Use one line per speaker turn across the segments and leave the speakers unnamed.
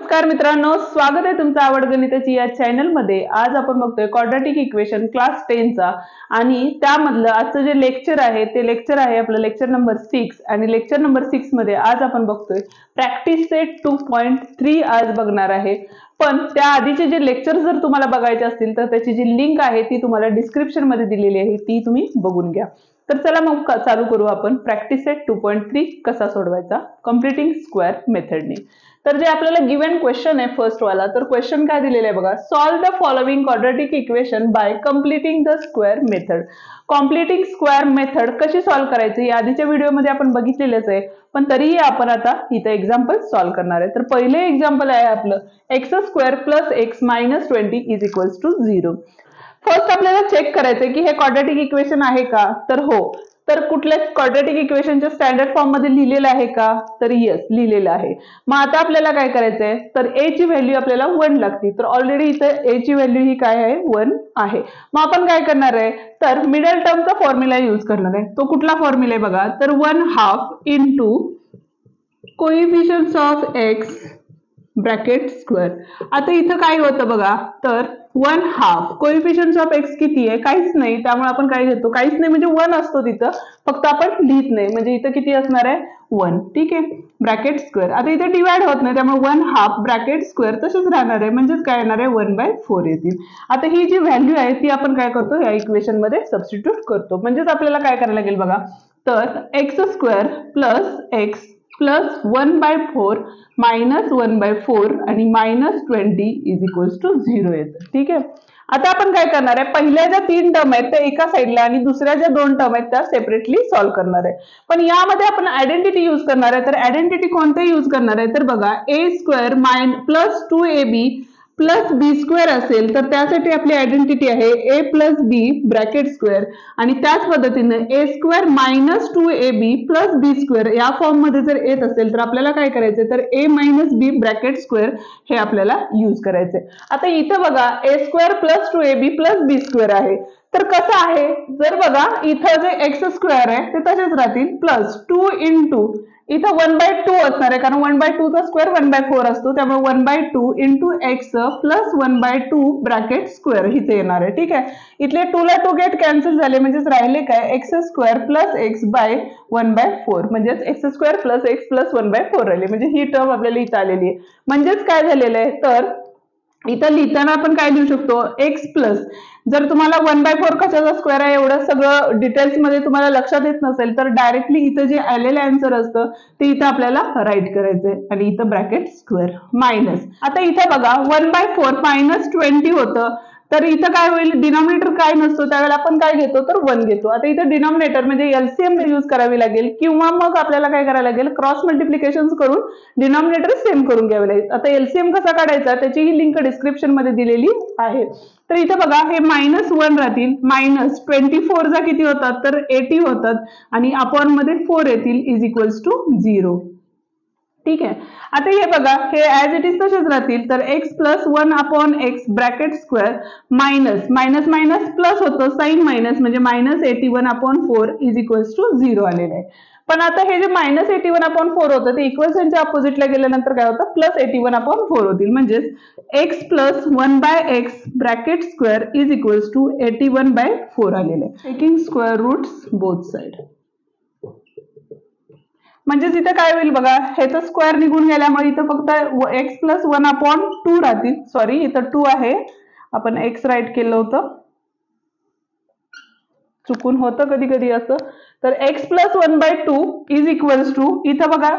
नमस्कार मित्रांनो, स्वागत आहे तुमचं आवड गणिताची या चॅनल मध्ये। आज आपण बघतोय क्वाड्रॅटिक इक्वेशन क्लास 10 चा आणि त्यामधलं आजचं जे लेक्चर आहे ते लेक्चर आहे आपलं लेक्चर नंबर 6 आणि लेक्चर नंबर 6 मध्ये आज आपण बघतोय प्रॅक्टिस सेट 2.3 आज बघणार आहे। पण त्या आधीचे जे लेक्चर जर तुम्हाला बघायचे असतील तर त्याची जी लिंक आहे ती तुम्हाला डिस्क्रिप्शन मध्ये दिलेली आहे, ती तुम्ही बघून घ्या। तर चला मग चालू करू आपण प्रॅक्टिस सेट 2.3 कसा सोडवायचा कंप्लीटिंग स्क्वेअर मेथडने। तर जे आपल्याला गिवन क्वेश्चन आहे फर्स्ट वाला, तर क्वेश्चन काय दिलेला आहे बघा, solve the following quadratic equation by completing the square method. Completing square method कशी सॉल्व करायची या आधीच्या व्हिडिओमध्ये आपण बघितलेलंच आहे, पण तरीही आपण आता इथे एक्झाम्पल सॉल्व करणार आहे। तर पहिले एक्झाम्पल आहे आपलं x² + x - 20 = 0। फर्स्ट आपल्याला चेक करायचंय की हे क्वाड्रॅटिक इक्वेशन आहे का, तर हो। तर कुठल्या क्वाड्रॅटिक इक्वेशनच्या स्टँडर्ड फॉर्म मध्ये लिहिलेलं आहे का, तर यस लिहिलेलं आहे। मग आता आपल्याला काय करायचंय, तर a ची व्हॅल्यू आपल्याला 1 लागते। तर ऑलरेडी इथे a ची व्हॅल्यू ही काय आहे, 1 आहे। मग आपण काय करणार आहे, तर मिडल टर्मचा फॉर्म्युला यूज करणार आहे। तो कुठला फॉर्म्युला आहे बघा, तर 1/2 into coefficients of x bracket square. आता इथं काय होतं बघा, तर 1/2 कोएफिशियंट्स ऑफ x किती आहे, काहीच नाही, त्यामुळे आपण काय घेतो, काहीच नाही म्हणजे 1 असतो तिथं, फक्त आपण लिहित नाही, म्हणजे इथं किती असणार आहे 1। ठीक आहे, ब्रॅकेट स्क्वेअर। आता इथे डिवाइड होत नाही त्यामुळे 1/2 ब्रॅकेट स्क्वेअर तसंच राहणार आहे, म्हणजेच काय येणार आहे 1/4 येतील। आता ही जी व्हॅल्यू आहे ती आपण काय करतो, या इक्वेशन मध्ये सबस्टिट्यूट करतो। म्हणजेच आपल्याला काय करायला लागेल बघा, तर x² + x + 1/4 - 1/4 आणि -20 = 0 येतं। ठीक आहे, आता आपण काय करणार आहे, पहिल्या ज्या 3 टर्म आहेत त्या एका साईडला आणि दुसऱ्या ज्या 2 टर्म आहेत त्या सेपरेटली सॉल्व्ह करणार आहे। पण यामध्ये आपण आयडेंटिटी यूज करणार आहे। तर आयडेंटिटी कोणते यूज करणार आहे, तर बघा a² + 2ab + b² असेल तर त्यासाठी आपली आयडेंटिटी आहे a + b ब्रॅकेट स्क्वेअर, आणि त्याच पद्धतीने a² - 2ab + b² या फॉर्म मध्ये जर येत असेल तर आपल्याला काय करायचं, तर a - b ब्रॅकेट स्क्वेअर हे आपल्याला यूज करायचे। आता इथं बघा a² + 2ab + b² आहे, तर कसं आहे, जर बघा इथं जे x² आहे ते तसेच राहतील, प्लस 2 इंटू इथं 1/2 असणार आहे, कारण 1/2 चा स्क्वेअर 1/4 असतो, त्यामुळे 1/2 इंटू x + 1/2 ब्रॅकेट स्क्वेअर इथे येणार आहे। ठीक आहे, इथले 2 ला 2 गेट कॅन्सल झाले, म्हणजेच राहिले काय x² + x / 1/4, म्हणजेच x² + x + 1/4 राहिले, म्हणजे ही टर्म आपल्याला इथं आलेली आहे। म्हणजेच काय झालेलं आहे, तर इथं लिहिताना आपण काय लिहू शकतो, x+, जर तुम्हाला 1/4 कशाचा स्क्वेअर आहे एवढं सगळं डिटेल्स मध्ये तुम्हाला लक्षात येत नसेल तर डायरेक्टली इथं जे आलेलं आन्सर असतं ते इथं आपल्याला राईट करायचंय, आणि इथं ब्रॅकेट स्क्वेअर मायनस। आता इथं बघा 1/4 - 20 होतं, तर इथं काय होईल, डिनॉमिनेटर काय नसतो त्यावेळेला आपण काय घेतो, तर 1 घेतो। आता इथं डिनॉमिनेटर म्हणजे एलसीएम यूज करावी लागेल, किंवा मग आपल्याला काय करायला लागेल, क्रॉस मल्टिप्लिकेशन करून डिनॉमिनेटर सेम करून घ्यावे लागेल। आता एलसीएम कसा काढायचा त्याची ही लिंक डिस्क्रिप्शन मध्ये दिलेली आहे। तर इथं बघा हे -1 राहतील, -24 जा किती होतात, तर 80 होतात, आणि अपॉन मध्ये 4 येतील = 0। ठीक आहे, आता हे बघा हे ऍज इट इज तसेच राहतील, तर x + 1/x bracket square minus minus plus होतं, साइन मायनस म्हणजे -81/4 = 0 आलेलं आहे। पण आता हे जे -81/4 होतं ते इक्वेशनच्या अपोजिटला गेल्यानंतर काय होतं, +81/4 होतील, म्हणजेच x + 1/x ब्रॅकेट स्क्वेअर = 81/4 आलेलं आहे, taking square roots both side. म्हणजे इथं काय होईल बघा, ह्याचा स्क्वेअर निघून गेल्यामुळे इथं फक्त x + 1/2 राहतील, सॉरी इथं 2 आहे, आपण x राईट केलं होतं, चुकून होतं कधी कधी असं। तर x + 1/2 इथं बघा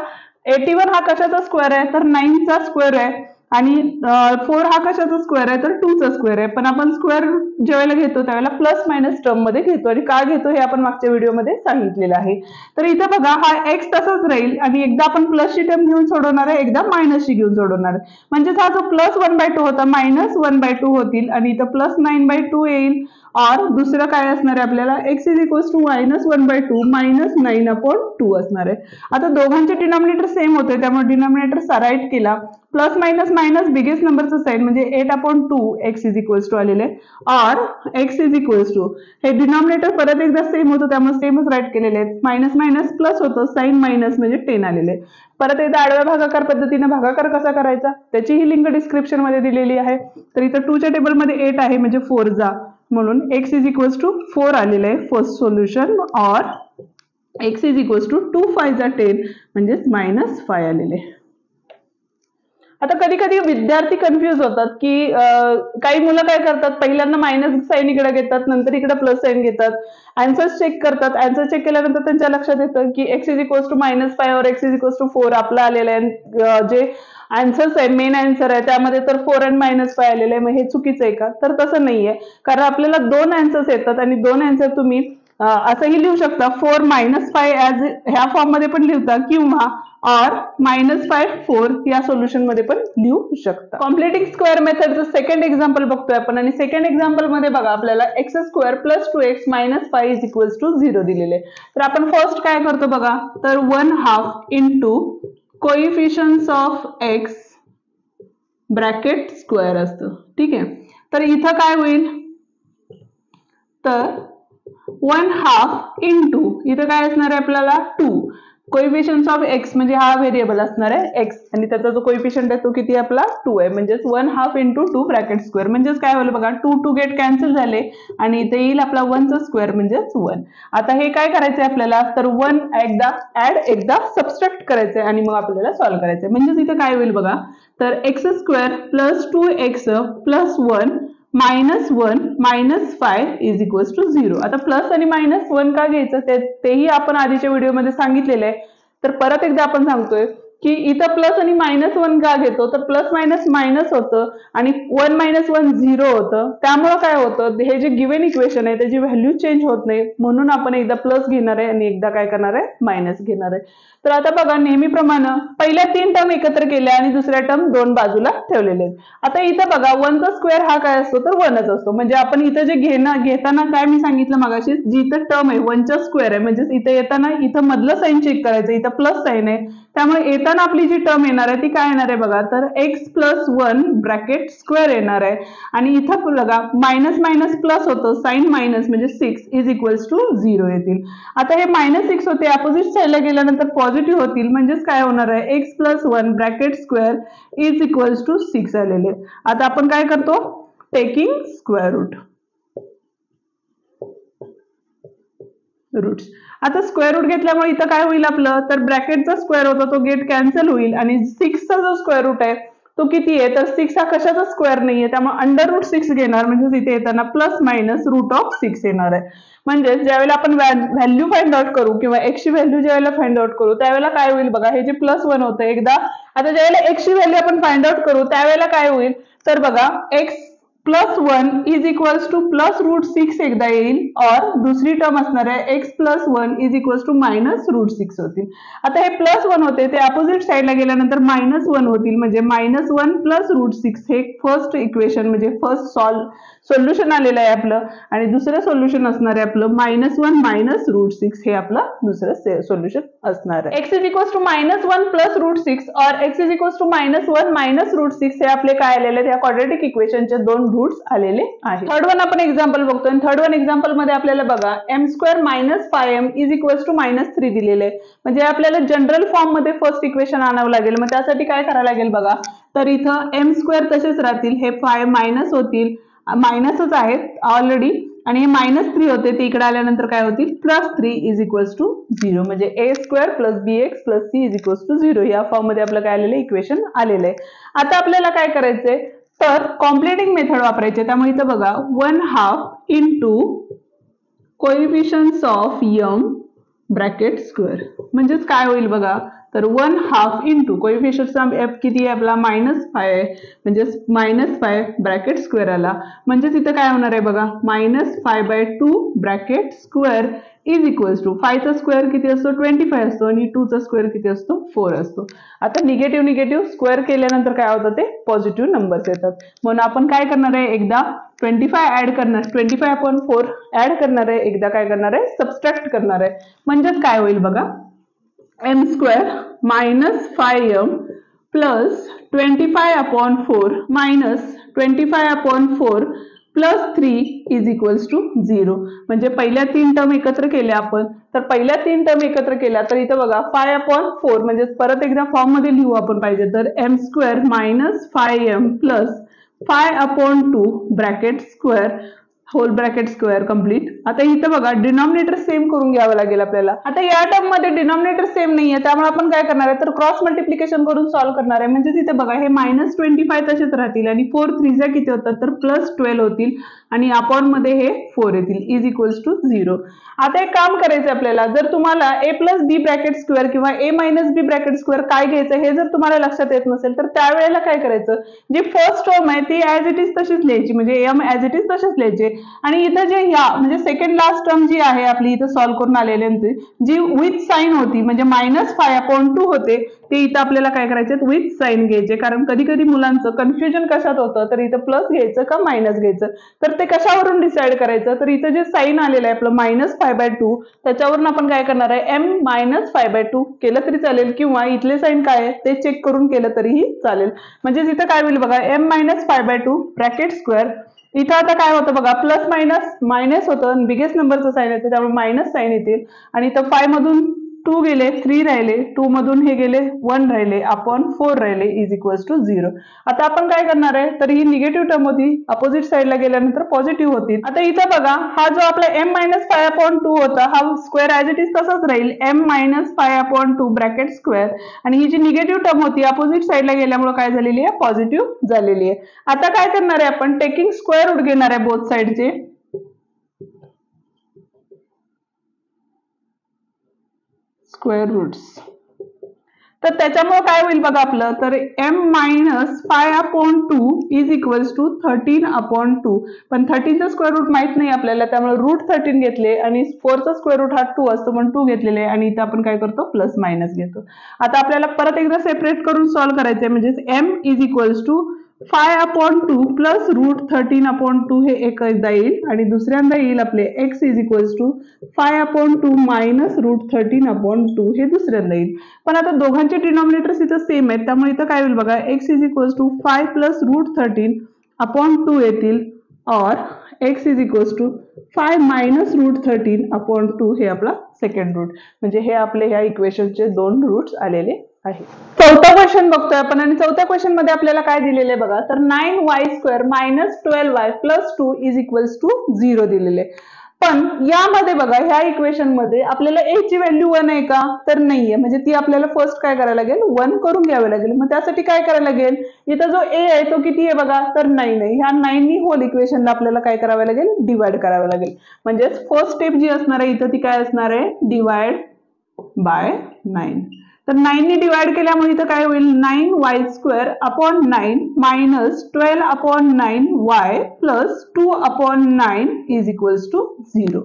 81 हा कशाचा स्क्वेअर आहे, तर 9 चा स्क्वेअर आहे, आणि 4 हा कशाचा स्क्वेअर आहे, तर 2 चा स्क्वेअर आहे। पण आपण स्क्वेअर ज्यावेळेला घेतो त्यावेळेला प्लस मायनस टर्म मध्ये घेतो, आणि का घेतो हे आपण मागच्या व्हिडिओमध्ये सांगितलेलं आहे। तर इथं बघा हा x तसाच राहील, आणि एकदा आपण प्लसची टर्म घेऊन सोडवणार आहे, एकदा मायनसची घेऊन सोडवणार आहे। म्हणजे हा जो +1/2 होता -1/2 होतील, आणि इथं +9/2 येईल, और दुसरं काय असणार आहे आपल्याला x इज इक्वल्स टू -1/2 -9/2 असणार आहे. आता दोघांचे डिनॉमिनेटर सेम होते त्यामुळे डिनॉमिनेटर राईट केला. प्लस मायनस मायनस बिगेस्ट नंबरचं साइन म्हणजे 8/2 x इज इक्वल्स टू आलेले और x इज इक्वल्स टू हे डिनॉमिनेटर परत एकदा सेम होतं त्यामुळे सेमच राईट केलेले आहेत. मायनस मायनस प्लस होतं साइन मायनस म्हणजे 10 आलेले. परत एकदा आडव्या भागाकार पद्धतीने भागाकार कसा करायचा त्याची ही लिंक डिस्क्रिप्शन मध्ये दिलेली आहे. तर इथं 2 च्या टेबलमध्ये 8 आहे म्हणजे 4 जा म्हणून x इज इक्वल्स टू 4 आलेलं आहे फर्स्ट सोल्युशन और x इज इक्वल्स टू 2 5 जा 10 म्हणजेच -5 आलेले. आता कधी कधी विद्यार्थी कन्फ्युज होतात की काही मुलं काय करतात पहिल्यांदा मायनस साइन इकडे घेतात नंतर इकडे प्लस साइन घेतात. आन्सर्स चेक करतात. आन्सर चेक केल्यानंतर त्यांच्या लक्षात येतं की x इज इक्वल्स टू -5 और x इज इक्वल्स टू 4 आपला आलेला आहे. जे आन्सर्स आहे मेन आन्सर आहे त्यामध्ये तर 4 आणि -5 आलेले आहे. मग हे चुकीचं आहे का? तर तसं नाहीये कारण आपल्याला 2 आन्सर्स येतात आणि 2 आन्सर तुम्ही असंही लिहू शकता 4 -5 ऍज ह्या फॉर्म मध्ये पण लिहिता किंवा और -5 4 या सोल्युशन मध्ये पण लिहू शकता. कॉम्प्लिटिंग स्क्वेअर मेथडचं सेकंड एक्झाम्पल बघतोय आपण आणि सेकंड एक्झाम्पल मध्ये बघा आपल्याला x² + 2x - 5 is equals to 0 दिलेले. तर आपण फर्स्ट काय करतो बघा तर 1/2 into कोइफिशियंट्स of x bracket square असतं. ठीक आहे. तर इथं काय होईल तर 1/2 इंटू इथं काय असणार आहे आपल्याला 2 कोइफिशियंट्स ऑफ x म्हणजे हा व्हेरिएबल असणार आहे x आणि त्याचा जो कोइफिशियंट आहे तो किती आपला 2 आहे म्हणजेच 1/2 इंटू 2 ब्रॅकेट स्क्वेअर म्हणजेच काय होईल बघा 2 गेट कॅन्सल झाले आणि इथे येईल आपला 1चा स्क्वेअर म्हणजेच 1. आता हे काय करायचंय आपल्याला तर 1 एकदा ऍड एकदा सबस्ट्रॅक्ट करायचंय आणि मग आपल्याला सॉल्व्ह करायचंय म्हणजेच इथे काय होईल बघा तर x² + 2x + 1 -1 -5 is equals to 0. आता प्लस आणि -1 का घ्यायचं तेही आपण आधीच्या व्हिडिओमध्ये सांगितलेलं आहे. तर परत एकदा आपण सांगतोय की इथं प्लस आणि -1 का घेतो तर प्लस मायनस मायनस होतं आणि 1 - 1 0 होतं त्यामुळे काय होतं हे जे गिव्हन इक्वेशन आहे त्याची व्हॅल्यू चेंज होत नाही म्हणून आपण एकदा प्लस घेणार आहे आणि एकदा काय करणार आहे मायनस घेणार आहे. तर आता बघा नेहमीप्रमाणे पहिल्या 3 टर्म एकत्र केल्या आणि दुसऱ्या टर्म 2 बाजूला ठेवलेले आहेत. आता इथं बघा 1चा स्क्वेअर हा काय असतो तर 1च असतो म्हणजे आपण इथं जे घेताना काय मी सांगितलं मगाशी जी इथं टर्म आहे 1चा स्क्वेअर आहे म्हणजेच इथं येताना इथं मधलं साइन चेक करायचं इथं प्लस साइन आहे त्यामुळे येताना आपली जी टर्म येणार आहे ती काय येणार आहे बघा तर x + 1 ब्रॅकेट स्क्वेअर येणार आहे आणि इथं बघा मायनस मायनस प्लस होतं साइन मायनस म्हणजे 6 इज इक्वल्स टू 0 येतील. आता हे -6 होते अपोजिट साइडला गेल्यानंतर पॉझिटिव्ह होतील म्हणजेच काय होणार आहे x + 1 bracket square is equals to 6 आलेले. आता आपण काय करतो टेकिंग स्क्वेअर रूट्स. आता स्क्वेअर रूट घेतल्यामुळे इथं काय होईल आपलं तर ब्रॅकेटचा स्क्वेअर होता तो गेट कॅन्सल होईल आणि 6चा जो स्क्वेअर रूट आहे तो किती आहे तर 6 हा कशाचा स्क्वेअर नाहीये त्यामुळे √6 घेणार म्हणजे इथे येताना प्लस मायनस √6 येणार आहे. म्हणजे ज्यावेळेला आपण व्हॅल्यू फाइंड आउट करू किंवा x ची व्हॅल्यू ज्यावेळेला फाइंड आउट करू त्यावेळेला काय होईल बघा हे जे +1 होतं एकदा आता ज्यावेळेला x ची व्हॅल्यू आपण फाइंड आउट करू त्यावेळेला काय होईल तर बघा x + 1 इज इक्वल्स टू +√6 एकदा येईल और दुसरी टर्म असणार आहे x + 1 इज इक्वल्स टू -√6 होतील. आता हे +1 होते ते अपोजिट साइडला गेल्यानंतर -1 होतील म्हणजे -1 + √6 हे फर्स्ट इक्वेशन म्हणजे फर्स्ट सोल्युशन आलेलं आहे आपलं आणि दुसरं सोल्युशन असणार आहे आपलं -1 - √6 हे आपलं दुसरं सोल्युशन असणार आहे. x इज इक्वल्स टू -1 + √6 और x इज इक्वल्स टू -1 - √6 हे आपले काय आलेले आहेत या क्वाड्रॅटिक इक्वेशनचे 2 रूट्स आलेले आहेत. थर्ड वन आपण एक्झाम्पल बघतोय थर्ड वन एक्झाम्पल मध्ये आपल्याला बघा m² - 5m is equals to -3 दिलेले आहे म्हणजे आपल्याला जनरल फॉर्म मध्ये फर्स्ट इक्वेशन आणावं लागेल. मग त्यासाठी काय करायला लागेल बघा तर इथं m² तसेच राहतील हे 5 मायनस होतील मायनसच आहेत ऑलरेडी आणि हे -3 होते ते इकडे आल्यानंतर काय होतील +3 इज इक्वल्स टू 0 म्हणजे a² + bx + c is equals to 0 या फॉर्म मध्ये आपलं काय आलेलं इक्वेशन आलेलं आहे. आता आपल्याला काय करायचंय तर कॉम्प्लिटिंग मेथड वापरायचे त्यामुळे इथं बघा 1/2 into कोइफिशियंट्स of m bracket square म्हणजेच काय होईल बघा तर 1/2 इंटू कोएफिशियंटचा एफ किती आहे आपला -5 आहे, म्हणजे -5 ब्रॅकेट स्क्वेअर आला, म्हणजे तिथं काय होणार आहे बघा, -5/2 bracket square is equals to 5 चा स्क्वेअर किती असतो 25 असतो आणि 2 चा स्क्वेअर किती असतो 4 असतो. आता निगेटिव्ह निगेटिव्ह स्क्वेअर केल्यानंतर काय होतं ते पॉझिटिव्ह नंबर्स येतात. म्हणून आपण काय करणार आहे, एकदा 25 ऍड करणार, 25/4 ऍड करणार आहे, एकदा काय करणार आहे सबस्ट्रॅक्ट करणार आहे. म्हणजेच काय होईल बघा, m² -5m plus 25/4 minus 25/4 plus 3 is equals to 0. म्हणजे पहिल्या 3 टर्म एकत्र केल्या आपण, तर पहिल्या 3 टर्म एकत्र केल्या तर इथं बघा 5/4 म्हणजे परत एकदा फॉर्म मध्ये लिहू आपण पाहिजे तर m² -5m plus 5/2 bracket square whole bracket square complete. आता इथं बघा डिनॉमिनेटर सेम करून घ्यावं लागेल आपल्याला. आता या टर्म मध्ये डिनॉमिनेटर सेम नाहीये, त्यामुळे आपण काय करणार आहे तर क्रॉस मल्टिप्लिकेशन करून सॉल्व्ह करणार आहे. म्हणजे तिथे बघा हे -25 तसेच राहतील आणि 4 3 किती होतात तर +12 होतील आणि अपॉन मध्ये हे 4 येतील इज इक्वल्स टू 0. आता एक काम करायचं आपल्याला, जर तुम्हाला a + b ब्रॅकेट स्क्वेअर किंवा a - b ब्रॅकेट स्क्वेअर काय घ्यायचं हे जर तुम्हाला लक्षात येत नसेल तर त्यावेळेला काय करायचं, जी फर्स्ट टर्म आहे ती ऍज इट इज तशीच लिहायची, म्हणजे m ऍज इट इज तशीच लिहायचे आणि इथं जे ह्या म्हणजे सेकंड लास्ट टर्म जी आहे आपली इथं सॉल्व्ह करून आलेल्यांची जी विथ साइन होती म्हणजे -5/2 होते, ते इथं आपल्याला काय करायचे विथ साइन घ्यायचे. कारण कधी कधी मुलांचं कन्फ्युजन कशात होतं तर इथं प्लस घ्यायचं का मायनस घ्यायचं, तर ते कशावरून डिसाइड करायचं, तर इथं जे साइन आलेलं आहे आपलं -5/2 त्याच्यावरून आपण काय करणार आहे m -5/2 केलं तरी चालेल किंवा इथले साइन काय आहे ते चेक करून केलं तरीही चालेल. म्हणजे इथं काय होईल बघा m -5/2 ब्रॅकेट स्क्वेअर. इथं आता काय होतं बघा प्लस मायनस मायनस होतं, बिगेस्ट नंबरचं साइन येते त्यामुळे मायनस साइन येतील आणि इथं 5 मधून 2 गेले 3 राहिले, 2 मधून हे गेले 1 राहिले, अपॉन 4 राहिले इज इक्वल्स टू 0. आता आपण काय करणार आहे तर ही निगेटिव्ह टर्म होती अपोजिट साइडला गेल्यानंतर पॉझिटिव्ह होतील. आता इथं बघा हा जो आपला m -5/2 होता हा स्क्वेअर ऍज इट इज तसाच राहील m -5/2 ब्रॅकेट स्क्वेअर आणि ही जी निगेटिव्ह टर्म होती अपोजिट साइडला गेल्यामुळे काय झालेली आहे पॉझिटिव्ह झालेली आहे. आता काय करणार आहे आपण टेकिंग स्क्वेअर रूट घेणार आहे बोथ साइडचे, स्क्वेअर रूट्स. तर त्याच्यामुळे काय होईल बघा आपलं तर m -5/2 इज इक्वल्स टू 13/2. पण 13चा स्क्वेअर रूट माहित नाही आपल्याला त्यामुळे रूट 13 घेतले आणि 4चा स्क्वेअर रूट हा 2 असतो म्हणून 2 घेतलेले आणि इथे आपण काय करतो प्लस मायनस घेतो. आता आपल्याला परत एकदा सेपरेट करून सॉल्व्ह करायचे म्हणजे m is equals to 5/2 plus root 13/2 हे एकदा येईल आणि दुसऱ्यांदा येईल आपले x is equals to 5/2 minus root 13/2 हे दुसऱ्यांदा येईल. पण आता दोघांचे डिनॉमिनेटर्स इथं सेम आहेत त्यामुळे इथं काय होईल बघा x is equals to 5 plus root 13/2 येतील और x is equals to 5 minus root 13/2 हे आपला सेकंड रूट. म्हणजे हे आपले ह्या इक्वेशनचे 2 रूट्स आलेले आहे. चौथा क्वेश्चन बघतोय आपण आणि चौथ्या क्वेश्चन मध्ये आपल्याला काय दिलेले बघा तर 9y² - 12y + 2 is equals to 0 दिलेले. पण यामध्ये बघा ह्या इक्वेशन मध्ये आपल्याला a ची व्हॅल्यू 1 आहे का तर नाहीये, म्हणजे ती आपल्याला फर्स्ट काय करायला लागेल 1 करून घ्यावी लागेल. मग त्यासाठी काय करायला लागेल इथं जो a आहे तो किती आहे बघा तर 9 आहे. ह्या 9 नी होल इक्वेशनला आपल्याला काय करावं लागेल डिवाइड करावं लागेल. म्हणजे फर्स्ट स्टेप जी असणार आहे इथं ती काय असणार आहे डिवाइड बाय 9. तर 9 नी डिवाइड केल्यामुळे इथं काय होईल 9y² upon 9 minus 12/9y plus 2/9 is equals to 0.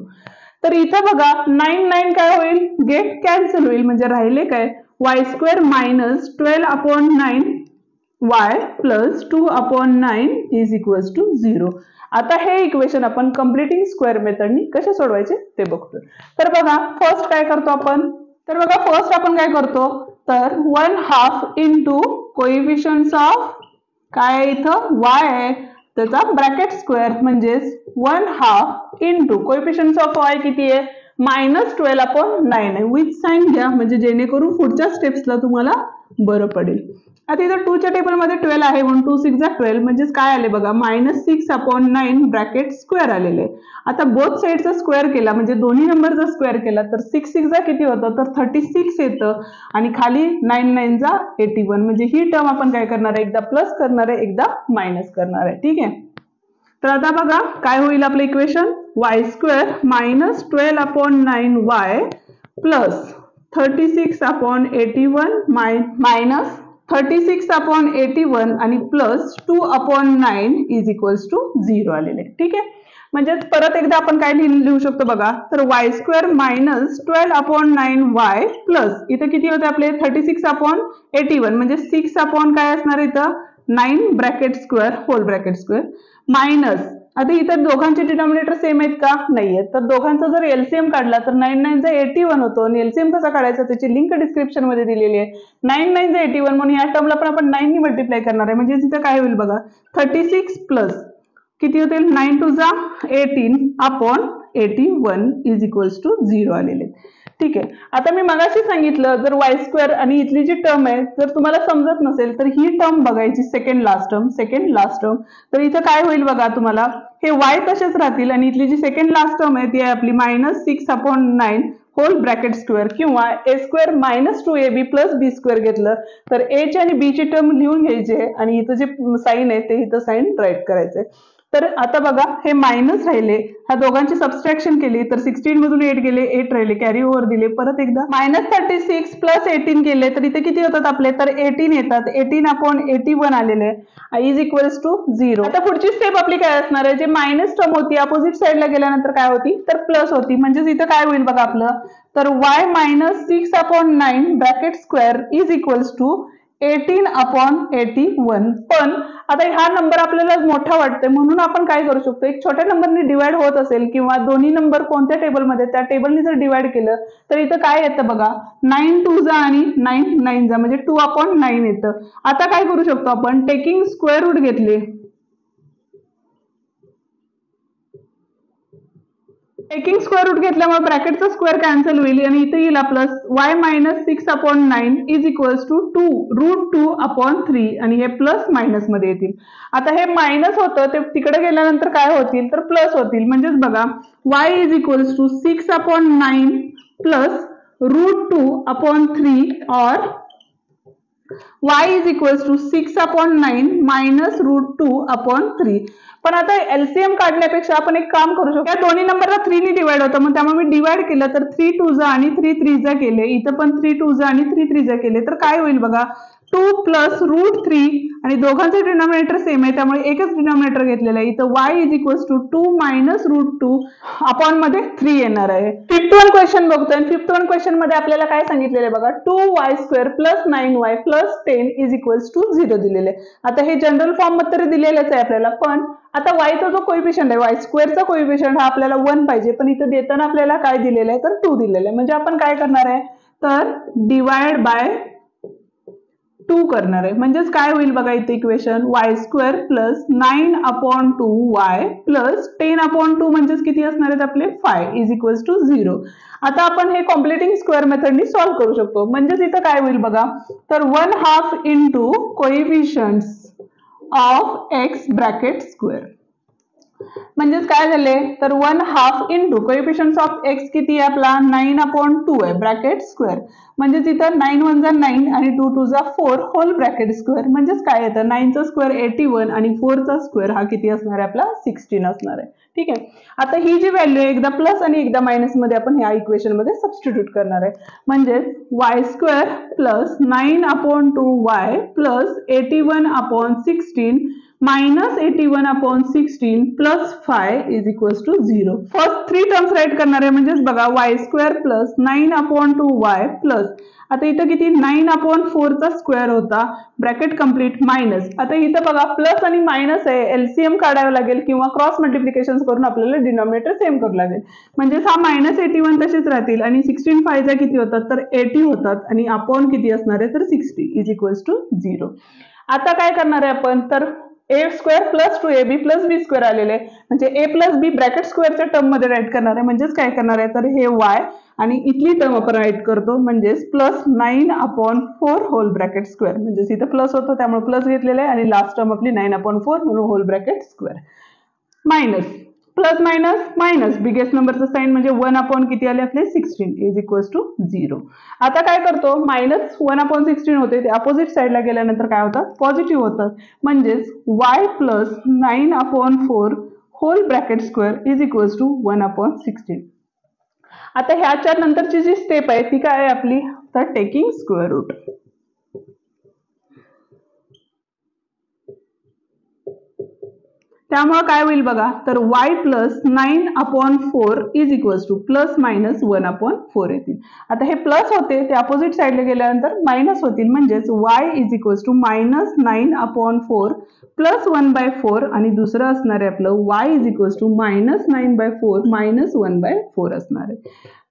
तर इथं बघा 9 9 काय होईल गेट कॅन्सल होईल म्हणजे राहिले काय y² minus 12/9y plus 2/9 is equals to 0. आता हे इक्वेशन आपण कंप्लीटिंग स्क्वेअर मेथडनी कसे सोडवायचे ते बघतो. तर बघा फर्स्ट काय करतो आपण तर बघा फर्स्ट आपण काय करतो तर 1/2 इंटू कोएफिशियंट्स ऑफ काय इथं y आहे त्याचा ब्रॅकेट स्क्वेअर म्हणजेच 1/2 इंटू कोएफिशियंट्स ऑफ y किती आहे -12/9 आहे. विथ साइन घ्या म्हणजे जेणेकरून पुढच्या स्टेप्सला तुम्हाला बरं पडेल. आता इथं 2 च्या टेबल मध्ये 12 आहे म्हणून 2 6 जा 12 म्हणजे काय आले बघा -6/9 ब्रॅकेट स्क्वेअर आलेले. आता बोथ साइडचा स्क्वेअर केला म्हणजे दोन्ही नंबरचा स्क्वेअर केला तर 6 6 जा किती होतं तर 36 येतं आणि खाली 9 9 जा 81 म्हणजे ही टर्म आपण काय करणार आहे एकदा प्लस करणार आहे एकदा मायनस करणार आहे. ठीक आहे. तर आता बघा काय होईल आपलं equation y² - 12/9y plus 36/81 minus 36/81 आणि प्लस 2/9 इज इक्वल्स टू 0 आलेले. ठीक आहे, म्हणजे परत एकदा आपण काय लिहू शकतो बघा, तर y² मायनस 12/9y प्लस इथं किती होते आपले 36/81 म्हणजे 6 काय असणार इथं 9 bracket square whole bracket square minus आता इथं दोघांचे डिनॉमिनेटर सेम आहेत का? नाही आहेत. तर दोघांचा जर एलसीएम काढला तर 9 9 चा 81 होतो आणि एलसीएम कसा काढायचा त्याची लिंक डिस्क्रिप्शन मध्ये दिलेली आहे. 9 9 चा 81 म्हणून या टर्मला पण आपण 9 ने मल्टिप्लाय करणार आहे. म्हणजे तिथं काय होईल बघा 36 प्लस किती होतील 9 2 जा 18/81 इज इक्वल्स टू 0 आलेले. ठीक आहे, आता मी मगाशी सांगितलं जर y² आणि इथली जी टर्म आहे जर तुम्हाला समजत नसेल तर ही टर्म बघायची सेकंड लास्ट टर्म. तर इथं काय होईल बघा तुम्हाला हे y तसेच राहतील आणि इथली जी सेकंड लास्ट टर्म आहे ती आहे आपली -6/9 होल ब्रॅकेट स्क्वेअर किंवा a² minus 2ab plus b² घेतलं तर a ची आणि b ची टर्म लिहून घ्यायचे आणि इथं जे साईन आहे ते इथं साईन राईट करायचे. तर आता बघा हे मायनस राहिले, ह्या दोघांची सबस्ट्रॅक्शन केली तर 16 मधून 8 गेले 8 राहिले कॅरी ओव्हर दिले. परत एकदा -36 प्लस 18 केले तर इथे किती होतात आपले तर 18 येतात. 18/81 आलेले इज इक्वल्स टू 0. आता पुढची स्टेप आपली काय असणार आहे, जे मायनस टर्म होती अपोजिट साईडला गेल्यानंतर काय होती तर प्लस होती. म्हणजेच इथं काय होईल बघा आपलं तर y minus 6/9 bracket square is equals to 18/81. पण आता हा नंबर आपल्याला मोठा वाटतोय म्हणून आपण काय करू शकतो एक छोट्या नंबरने डिवाइड होत असेल किंवा दोन्ही नंबर कोणत्या टेबलमध्ये त्या टेबलने जर डिवाइड केलं तर इथं काय येतं बघा 9 2 जा आणि 9 9 जा म्हणजे 2/9 येतं. आता काय करू शकतो आपण टेकिंग स्क्वेअर रूट घेतले टेकिंग स्क्वेअर रूट घेतल्यामुळे ब्रॅकेटचा स्क्वेअर कॅन्सल होईल आणि इथे येईल plus y minus 6/9 is equals to 2√2/3 आणि हे प्लस मायनस मध्ये येतील. आता हे मायनस होतं ते तिकडे गेल्यानंतर काय होतील तर प्लस होतील. म्हणजेच बघा y is equals to 6/9 plus √2/3 और y is equals to 6/9 minus √2/3. पण आता एलसीएम काढण्यापेक्षा आपण एक काम करू शकतो, या दोन्ही नंबरला 3 ने डिवाइड होतं मग त्यामुळे मी डिवाइड केलं तर 3 2 जा आणि 3 3 जा केले. इथं पण 3 2 जा आणि 3 3 जा केले तर काय होईल बघा 2 प्लस √3 आणि दोघांचे डिनॉमिनेटर सेम आहे त्यामुळे एकच डिनॉमिनेटर घेतलेलं आहे. इथं y is equals to 2 minus √2 upon मध्ये 3 येणार आहे. 5th वन क्वेश्चन बघतोय. 5th वन क्वेश्चन मध्ये आपल्याला काय सांगितलेलं आहे बघा 2y² plus 9y plus 10 is equals to 0 दिलेले. आता हे जनरल फॉर्म मध्ये तरी दिलेलंच आहे आपल्याला, पण आता y चा जो कोइफिशियंट आहे y² चा कोइफिशियंट हा आपल्याला 1 पाहिजे पण इथं देताना आपल्याला काय दिलेलं आहे तर 2 दिलेलं आहे. म्हणजे आपण काय करणार आहे तर डिवाइड बाय 2 करणार आहे. म्हणजेच काय होईल बघा इथे equation y² plus 9/2y plus 10/2 म्हणजेच किती असणार आहेत आपले 5 इज इक्वल्स टू 0. आता आपण हे कॉम्प्लिटिंग स्क्वेअर मेथडनी सॉल्व्ह करू शकतो. म्हणजेच इथं काय होईल बघा तर 1/2 into कोइफिशियंट्स of x bracket square. म्हणजेच काय झाले तर 1/2 इंटू कोएफिशियंट्स ऑफ x किती आहे आपला 9/2 आहे ब्रॅकेट स्क्वेअर. म्हणजेच इथं 9 1 जा 9 आणि 2 2 जा 4 होल ब्रॅकेट स्क्वेअर. म्हणजेच काय येतं 9 चा स्क्वेअर 81 आणि 4 चा स्क्वेअर हा किती असणार आहे आपला 16 असणार आहे. ठीक आहे, आता ही जी व्हॅल्यू आहे एकदा प्लस आणि एकदा मायनस मध्ये आपण ह्या इक्वेशन मध्ये सबस्टिट्यूट करणार आहे. म्हणजेच y² plus 9/2y plus 81/16 minus 81/16 plus 5 is equals to 0. First 3 terms write करणार आहे. म्हणजेच बघा y² प्लस 9/2y प्लस आता इथं किती 9/4 चा स्क्वेअर होता ब्रॅकेट कंप्लीट मायनस आता इथं बघा प्लस आणि मायनस आहे एलसीएम काढावं लागेल किंवा क्रॉस मल्टिप्लिकेशन करून आपल्याला डिनॉमिनेटर सेम करावं लागेल. म्हणजेच हा -81 तसेच राहतील आणि 16 5 चा किती होतात तर 80 होतात आणि अपॉन किती असणार आहे तर 60 इज इक्वल्स टू 0. आता काय करणार आहे आपण तर a² plus 2ab plus b² आलेले आहे. म्हणजे a प्लस b ब्रॅकेट स्क्वेअरच्या टर्म मध्ये राईट करणार आहे. म्हणजेच काय करणार आहे तर हे y आणि इथली टर्म आपण राईट करतो म्हणजेच प्लस 9/4 होल ब्रॅकेट स्क्वेअर. म्हणजेच इथं प्लस होतं त्यामुळे प्लस घेतलेलं आहे आणि लास्ट टर्म आपली 9/4 म्हणून whole bracket square minus plus minus minus biggest नंबरचं साइन म्हणजे 1 किती आले आपले 16 इज इक्वल्स टू 0. आता काय करतो मायनस 1/16 होते ते अपोजिट साइडला गेल्यानंतर काय होतात पॉझिटिव्ह होतात. म्हणजेच y plus 9/4 whole bracket square is equals to 1/16. आता ह्याच्या नंतरची जी स्टेप आहे ती काय आहे आपली, तर टेकिंग स्क्वेअर रूट. त्यामुळे काय होईल बघा, तर y plus 9/4 is equals two plus minus 1/4 येतील. आता हे प्लस होते ते अपोजिट साईडला गेल्यानंतर मायनस होतील, म्हणजेच y is equals to minus 9/4 plus 1/4 आणि दुसरं असणार आहे आपलं y is equals to minus 9/4 minus 1/4 असणार आहे.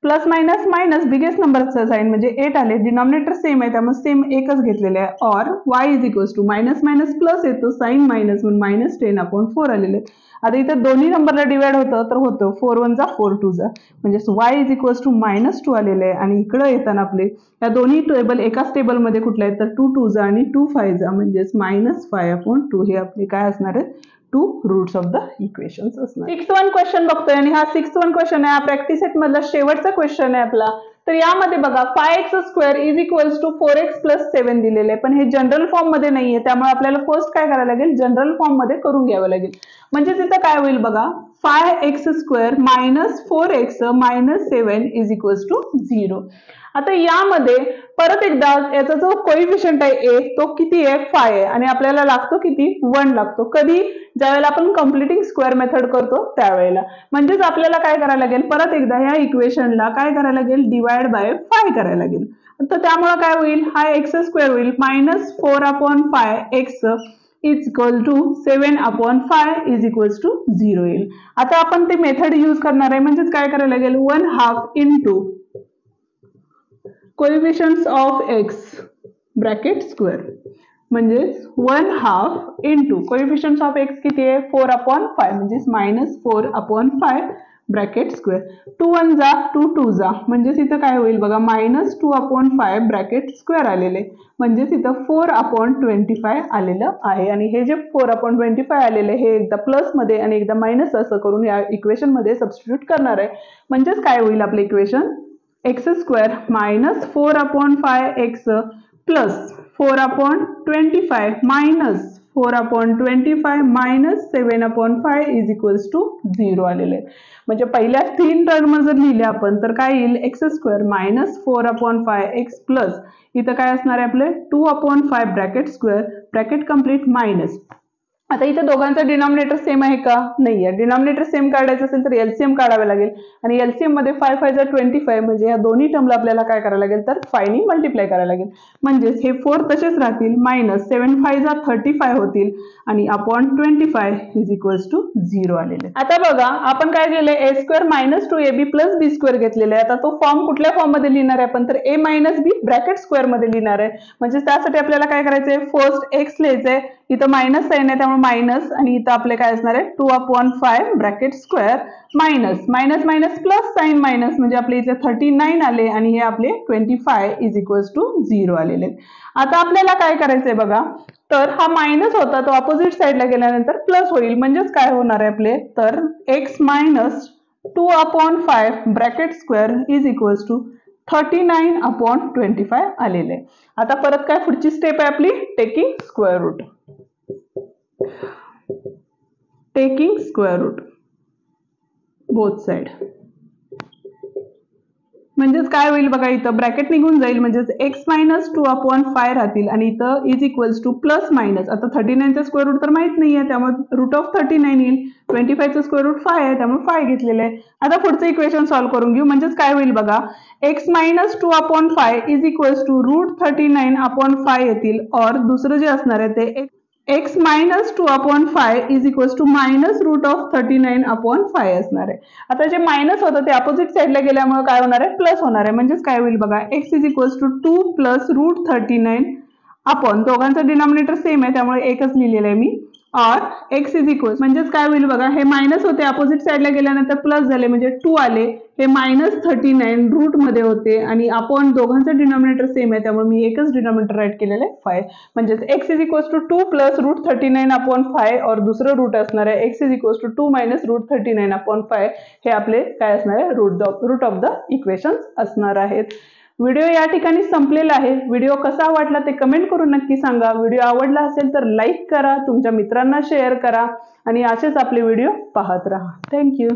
प्लस मायनस मायनस बिगेस्ट नंबरचं साईन म्हणजे 8 आले, डिनॉमिनेटर सेम आहे त्यामुळे सेम एकच घेतलेले आहे. और y is equals to minus minus plus येतो, साईन मायनस म्हणून मायनस 10/4 आलेले. आता इथे दोन्ही नंबरला डिवाइड होतं तर होतं 4 1 जा 4 2 जा, म्हणजे y इज इक्वल्स टू -2 आलेले आहे. आणि इकडे येताना आपले या दोन्ही टेबल एकाच टेबलमध्ये कुठले आहेत तर 2 2 जा आणि 2 5 जा, म्हणजेच -5/2 हे आपले काय असणार आहे, 2 रूट्स ऑफ द इक्वेशन्स असणार. 6th क्वेश्चन बघतोय आणि हा 6th क्वेश्चन आहे, हा प्रॅक्टिस सेट मधला शेवटचा क्वेश्चन आहे आपला. तर यामध्ये बघा 5x² is equals to 4x plus 7 दिलेले आहे, पण हे जनरल फॉर्म मध्ये नाहीये त्यामुळे आपल्याला फर्स्ट काय करायला लागेल, जनरल फॉर्म मध्ये करून घ्यावं लागेल. म्हणजे तिथं काय होईल बघा, 5x² minus 4x minus 7 is equals to 0. आता यामध्ये परत एकदा याचा जो कोइफिशियंट आहे a तो किती आहे, 5 आहे आणि आपल्याला लागतो किती, 1 लागतो. कधी, ज्यावेळेला आपण कम्प्लिटिंग स्क्वेअर मेथड करतो त्यावेळेला. म्हणजेच आपल्याला काय करायला लागेल, परत एकदा ह्या इक्वेशनला काय करायला लागेल, डिवाइड बाय 5 करायला लागेल. तर त्यामुळे काय होईल, हा x² होईल -4/5x is equal to 7/5 is equals to 0 येईल. आता आपण ते मेथड यूज करणार आहे, म्हणजेच काय करायला लागेल, 1/2 into coefficients of x bracket square, म्हणजे 1/2 इंटू कोएफिशिएंट्स ऑफ x किती आहे, 4/5 म्हणजे -4/5 ब्रॅकेट स्क्वेअर. 2 1 जा 2 2 जा, म्हणजे इथं काय होईल बघा, -2/5 ब्रॅकेट स्क्वेअर आलेले, म्हणजे इथं 4/25 आलेलं आहे. आणि हे जे 4/25 आलेले हे एकदा प्लस मध्ये आणि एकदा मायनस असं करून या इक्वेशन मध्ये सबस्टिट्यूट करणार आहे. म्हणजेच काय होईल आपलं equation, x² minus 4/5x plus 4/25 minus 4/25 minus 7/5 is equals to 0 आलेले. म्हणजे पहिल्या 3 टर्म जर लिहिले आपण तर काय येईल, x² मायनस 4/5x प्लस इथं काय असणार आहे आपले 2/5 bracket square bracket complete minus. आता इथे दोघांचा डिनॉमिनेटर सेम आहे का, नाही आहे. डिनॉमिनेटर सेम काढायचं असेल तर एलसीएम काढावे लागेल आणि एलसीएम मध्ये 5 5 जा 25 म्हणजे या दोन्ही टर्मला आपल्याला काय करायला लागेल, तर 5 ने मल्टिप्लाय करायला लागेल. म्हणजेच हे 4 तसेच राहतील, मायनस 7 5 जा 35 होतील आणि अपॉन 25 इज इक्वल्स टू 0 आलेले. आता बघा आपण काय केलंय, a² minus 2ab plus b² घेतलेला आहे. आता तो फॉर्म कुठल्या फॉर्म मध्ये लिहिणार आहे आपण, तर a minus b bracket square मध्ये लिहिणार आहे. म्हणजे त्यासाठी आपल्याला काय करायचंय, फर्स्ट x लिहायचंय, इथं मायनस साइन आहे त्यामुळे मायनस आणि इथं आपले काय असणार आहे 2/5 bracket square minus minus minus plus sign minus, म्हणजे आपले इथे 39 आले आणि हे आपले 25 इज इक्वल्स टू 0 आलेले. आता आपल्याला काय करायचंय बघा, तर हा मायनस होता तो ऑपोजिट साइडला गेल्यानंतर प्लस होईल. म्हणजेच काय होणार आहे आपले, तर x minus 2/5 bracket square is equals to 39/25 आलेले. आता परत काय पुढची स्टेप आहे आपली, taking square root. Taking square root both side, म्हणजेच काय होईल बघा, इथं ब्रॅकेट निघून जाईल, म्हणजेच x मायनस 2/5 राहतील आणि इथं is equals two plus minus. आता 39 चा स्क्वेअर रूट तर माहित नाहीये त्यामुळे रूट ऑफ 39 येईल. 25 चा स्क्वेअर रूट 5 आहे त्यामुळे 5 घेतलेले आहे. आता पुढचं इक्वेशन सॉल्व्ह करून घेऊ. म्हणजेच काय होईल बघा, x minus 2/5 is equals to root 39/5 येतील. और दुसरं जे असणार आहे ते x minus 2/5 is equals to minus root of 39/5 असणार आहे. आता जे मायनस होतं ते अपोजिट साइडला गेल्यामुळे काय होणार आहे, प्लस होणार आहे. म्हणजेच काय होईल बघा, x is equals to 2 plus root 39 upon, दोघांचा डिनॉमिनेटर सेम आहे त्यामुळे एकच लिहिलेलं आहे मी, और x इज इक्वल, म्हणजेच काय होईल बघा, हे मायनस होते अपोजिट साइडला गेल्यानंतर प्लस झाले म्हणजे 2 आले, हे -39 रूट मध्ये होते आणि अपॉन दोघांचं डिनॉमिनेटर सेम आहे त्यामुळे मी एकच डिनॉमिनेटर राईट केलेलं आहे 5. म्हणजेच x is equals to 2 plus root 39/5 और दुसरं रूट असणार आहे x is equals to 2 minus root 39/5. हे आपले काय असणार आहे, रूट ऑफ द इक्वेशन असणार आहेत. व्हिडिओ या ठिकाणी संपलेला आहे. व्हिडिओ कसा वाटला ते कमेंट करून नक्की सांगा. व्हिडिओ आवडला असेल तर लाईक करा, तुमच्या मित्रांना शेअर करा आणि असेच आपले व्हिडिओ पाहत राहा. थँक्यू.